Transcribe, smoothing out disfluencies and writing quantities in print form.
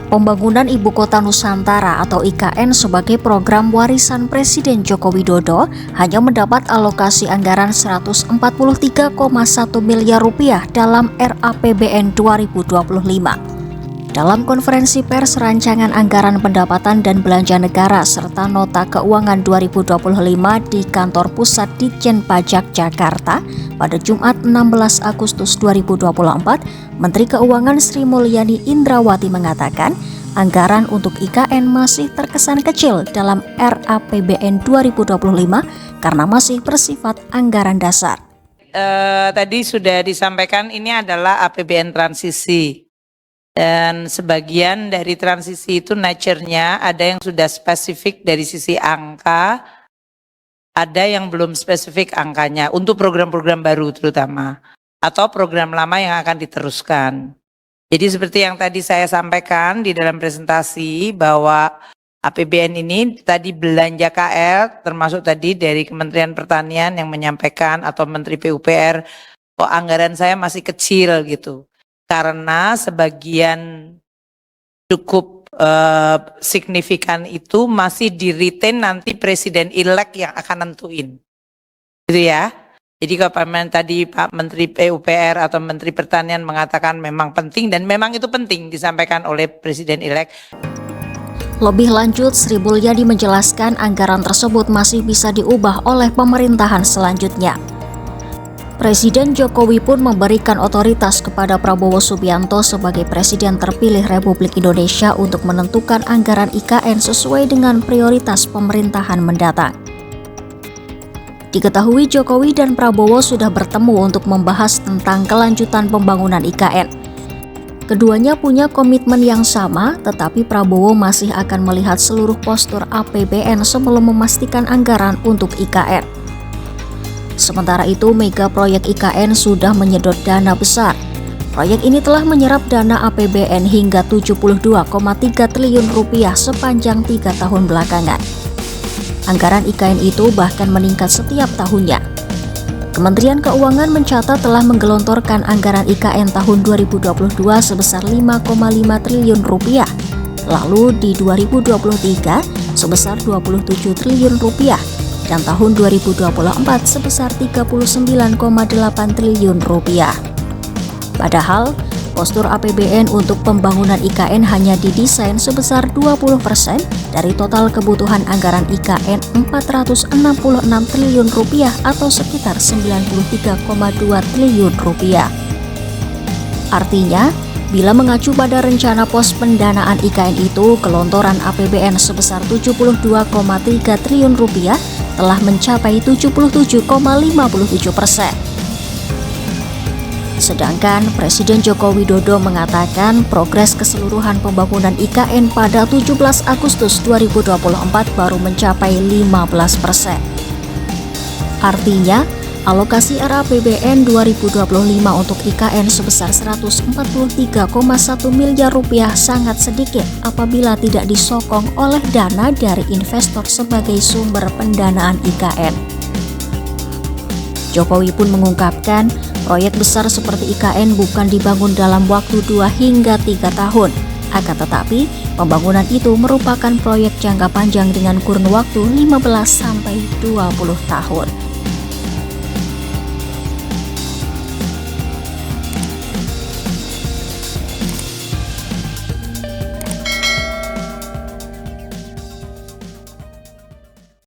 Pembangunan Ibu Kota Nusantara atau IKN sebagai program warisan Presiden Joko Widodo hanya mendapat alokasi anggaran 143,1 miliar rupiah dalam RAPBN 2025. Dalam konferensi pers rancangan anggaran pendapatan dan belanja negara serta nota keuangan 2025 di kantor pusat Ditjen Pajak Jakarta pada Jumat 16 Agustus 2024, Menteri Keuangan Sri Mulyani Indrawati mengatakan anggaran untuk IKN masih terkesan kecil dalam RAPBN 2025 karena masih bersifat anggaran dasar. Tadi sudah disampaikan ini adalah APBN transisi. Dan sebagian dari transisi itu nature-nya ada yang sudah spesifik dari sisi angka, ada yang belum spesifik angkanya untuk program-program baru terutama, atau program lama yang akan diteruskan. Jadi seperti yang tadi saya sampaikan di dalam presentasi bahwa APBN ini tadi belanja KL termasuk tadi dari Kementerian Pertanian yang menyampaikan atau Menteri PUPR, anggaran saya masih kecil gitu. Karena sebagian cukup signifikan itu masih di-retain nanti Presiden-elect yang akan nentuin. Gitu ya. Jadi kalau tadi Pak Menteri PUPR atau Menteri Pertanian mengatakan memang penting dan memang itu penting disampaikan oleh Presiden-elect. Lebih lanjut, Sri Mulyani menjelaskan anggaran tersebut masih bisa diubah oleh pemerintahan selanjutnya. Presiden Jokowi pun memberikan otoritas kepada Prabowo Subianto sebagai Presiden terpilih Republik Indonesia untuk menentukan anggaran IKN sesuai dengan prioritas pemerintahan mendatang. Diketahui Jokowi dan Prabowo sudah bertemu untuk membahas tentang kelanjutan pembangunan IKN. Keduanya punya komitmen yang sama, tetapi Prabowo masih akan melihat seluruh postur APBN sebelum memastikan anggaran untuk IKN. Sementara itu, mega proyek IKN sudah menyedot dana besar. Proyek ini telah menyerap dana APBN hingga 72,3 triliun rupiah sepanjang 3 tahun belakangan. Anggaran IKN itu bahkan meningkat setiap tahunnya. Kementerian Keuangan mencatat telah menggelontorkan anggaran IKN tahun 2022 sebesar 5,5 triliun rupiah. Lalu di 2023 sebesar 27 triliun rupiah. Dan tahun 2024 sebesar 39,8 triliun rupiah. Padahal, postur APBN untuk pembangunan IKN hanya didesain sebesar 20% dari total kebutuhan anggaran IKN 466 triliun rupiah atau sekitar 93,2 triliun rupiah. Artinya, bila mengacu pada rencana pos pendanaan IKN itu, gelontoran APBN sebesar 72,3 triliun rupiah telah mencapai 77,57%. Sedangkan Presiden Joko Widodo mengatakan progres keseluruhan pembangunan IKN pada 17 Agustus 2024 baru mencapai 15%. Artinya, alokasi RAPBN 2025 untuk IKN sebesar 143,1 miliar rupiah sangat sedikit apabila tidak disokong oleh dana dari investor sebagai sumber pendanaan IKN. Jokowi pun mengungkapkan, proyek besar seperti IKN bukan dibangun dalam waktu 2 hingga 3 tahun. Akan tetapi, pembangunan itu merupakan proyek jangka panjang dengan kurun waktu 15 sampai 20 tahun.